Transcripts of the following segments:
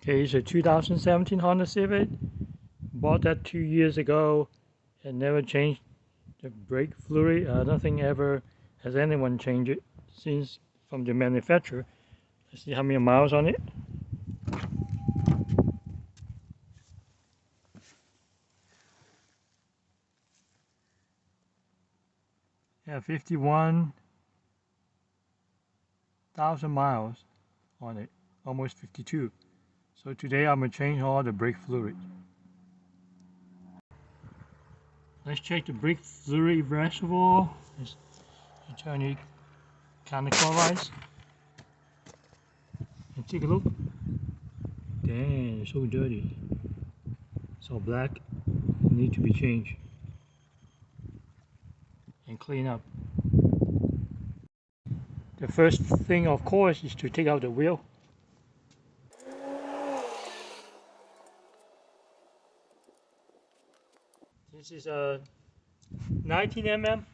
Okay, it's a 2017 Honda Civic. Bought that 2 years ago and never changed the brake fluid. Nothing ever has anyone changed it since from the manufacturer. Let's see how many miles on it. Yeah, 51,000 miles on it, almost 52. So today I'm gonna change all the brake fluid. Let's check the brake fluid reservoir. Let's turn it counterclockwise and take a look. Dang, it's so dirty. It's all black. Need to be changed and clean up. The first thing, of course, is to take out the wheel. This is a 19 mm.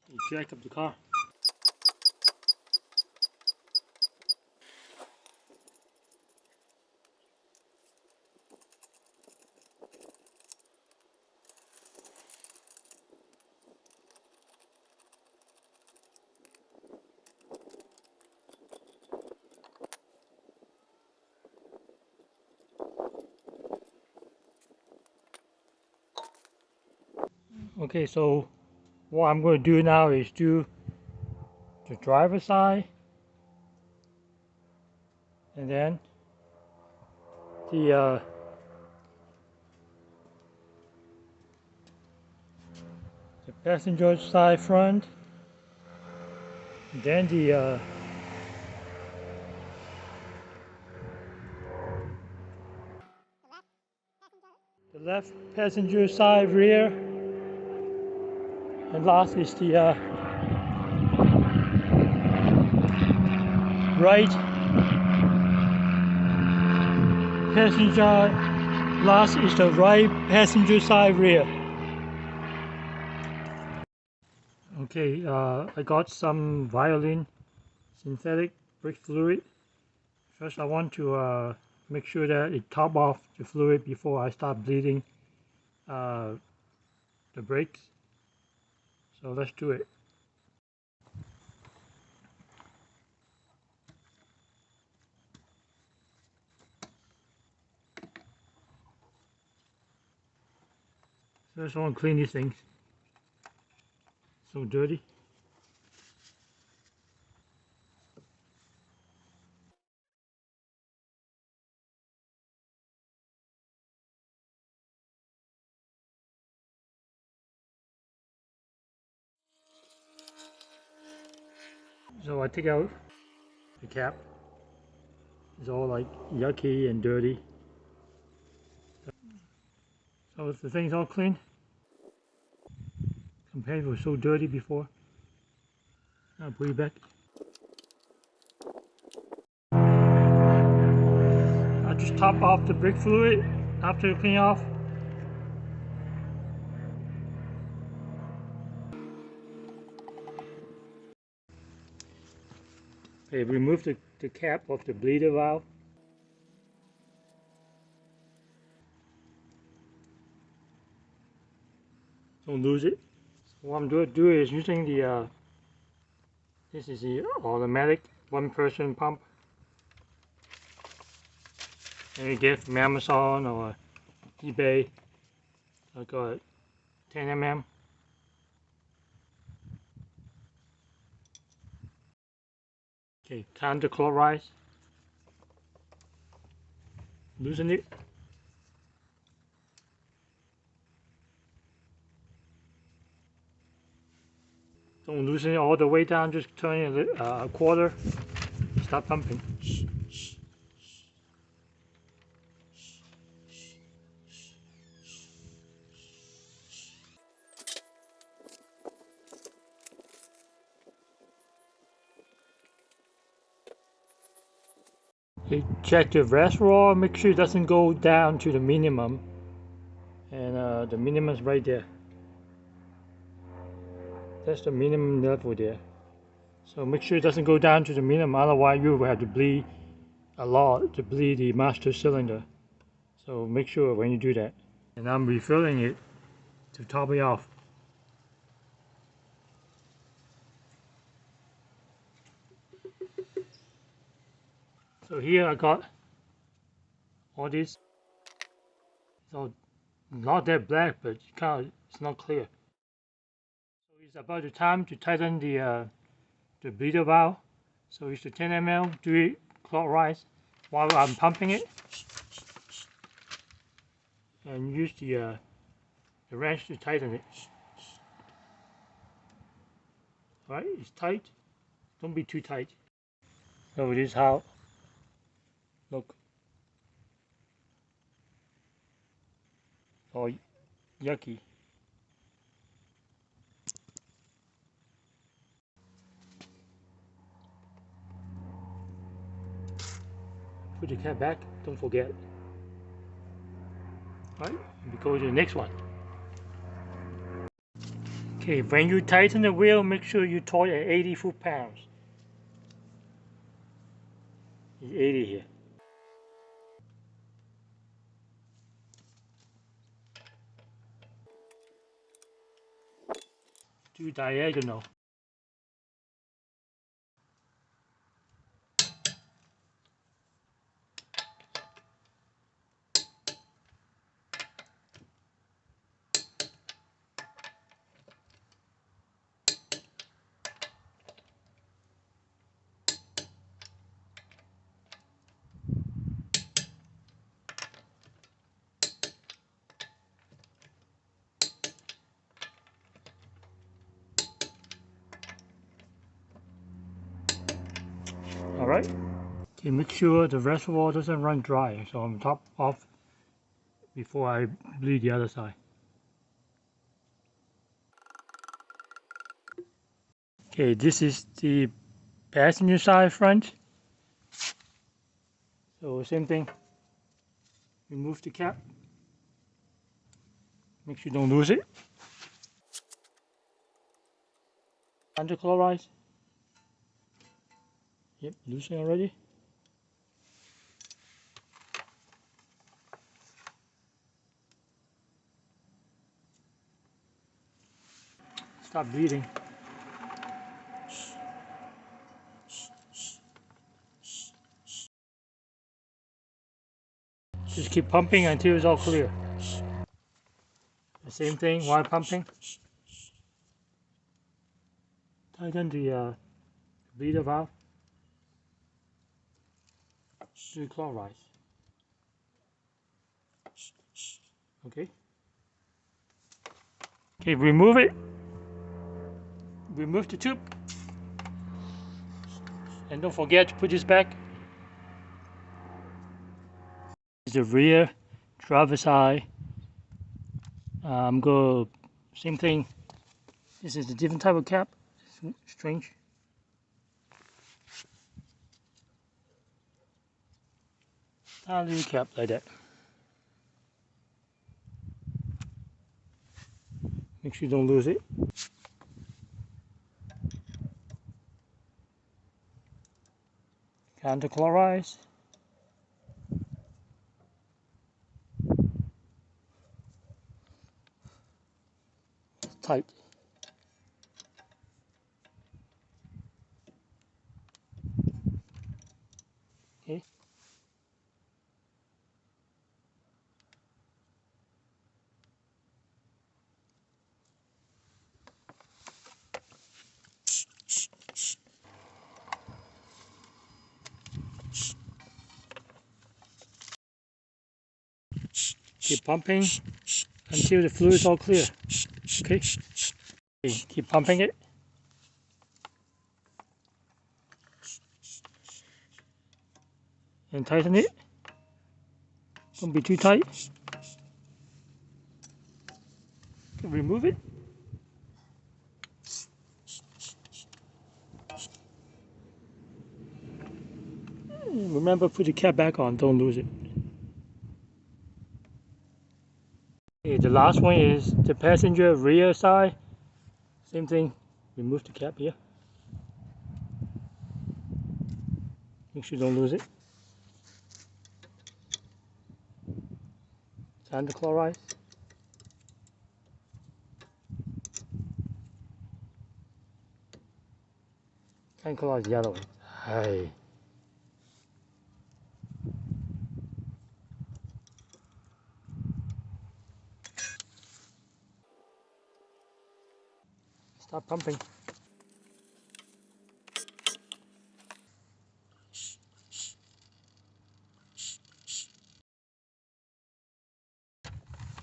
You jack up the car. Okay, so what I'm going to do now is do the driver's side, and then the passenger side front, and then the left passenger side rear, and last is the right passenger. Last is the right passenger side rear. Okay, I got some violin synthetic brake fluid. First, I want to make sure that it top off the fluid before I start bleeding the brakes. So let's do it. First, I want to clean these things. So dirty. So I take out the cap. It's all like yucky and dirty. So the thing's all clean. Compared to so dirty before. I'll put it back. I'll just top off the brake fluid after you clean off. Okay, remove the cap of the bleeder valve. Don't lose it. So what I'm going to do is using the this is the automatic one-person pump. And you get from Amazon or eBay. I got 10 mm. Okay, counterclockwise. Loosen it. Don't loosen it all the way down, just turn it a quarter. Start pumping. Okay, check the reservoir, make sure it doesn't go down to the minimum. and the minimum is right there. That's the minimum level there. So make sure it doesn't go down to the minimum, otherwise you will have to bleed a lot to bleed the master cylinder. So make sure when you do that. And I'm refilling it to top it off. So here I got all this. So not that black, but it's not clear. So it's about the time to tighten the bleeder valve. So it's the 10 ml, do it clockwise while I'm pumping it, and use the wrench to tighten it. Alright, it's tight. Don't be too tight. So this is how look. Oh, yucky. Put the cap back, don't forget. Alright, we go to the next one. Okay, when you tighten the wheel, make sure you torque at 80 foot-pounds. It's 80 here. Do diagonal. Alright. Okay, make sure the reservoir doesn't run dry, so I'm top off before I bleed the other side. Okay, this is the passenger side front. So same thing. Remove the cap. Make sure you don't lose it. Underchlorize. Yep, losing already. Stop bleeding. Just keep pumping until it's all clear. The same thing while pumping. Tighten the bleeder valve. Do chloride. Okay. Okay, remove it. Remove the tube. And don't forget to put this back. This is the rear driver's side. Go same thing. This is a different type of cap. Strange. Tiny little cap like that. Make sure you don't lose it. Counterchlorize. Tight. Okay. Keep pumping until the fluid is all clear. Okay. Keep pumping it. And tighten it. Don't be too tight. Remove it. Remember, put the cap back on, don't lose it. Okay, the last one is the passenger rear side. Same thing, remove the cap here. Make sure you don't lose it. Sand chloride. Sand chloride is yellow. Hey. Start pumping.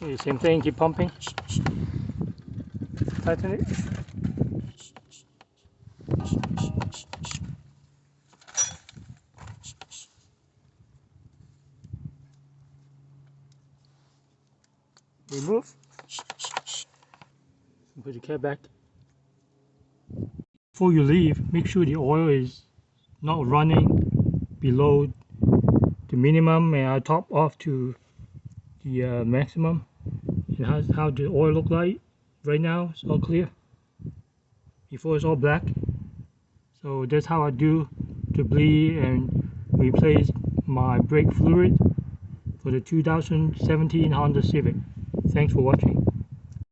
Okay, same thing, keep pumping. Tighten it. Remove. Put the cap back. Before you leave, make sure the oil is not running below the minimum, and I top off to the maximum. And how the oil look like right now. It's all clear. Before it's all black. So that's how I do to bleed and replace my brake fluid for the 2017 Honda Civic. Thanks for watching.